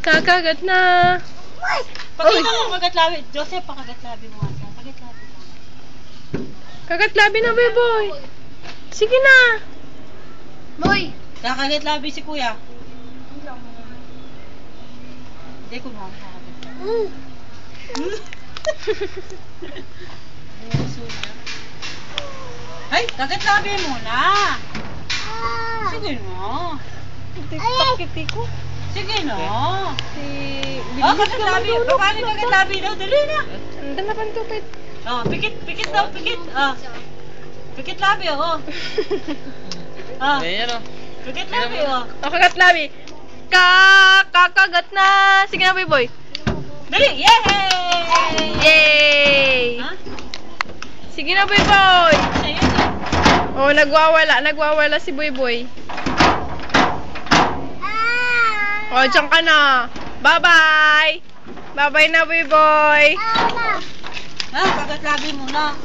Kakagat na. Pakita mo kagatlabi. Joseph, pakagatlabi mo nga. Pagatlabi mo. Kagatlabi na, Boy. Sige na. Boy! Kakagatlabi si kuya. Hindi ko mo kakagatlabi. Ay, kagatlabi mo na. Sige na. Takiti ko. Sige na. Si... Kagatlabi. Paano kagatlabi daw? Dali na. Andan na pantupit. Oh, pikit daw, pikit. Pikit labi, oh. Ayan o. Pikit labi, oh. Kagatlabi. Kakagat na. Sige na, Boy. Dali, yay! Yay! Ha? Sige na, Boy. Sa'yo, Oh, nagwawala si Boy. Oh, diyan ka na. Bye-bye. Bye-bye na, Boy. kagatlabi mo na.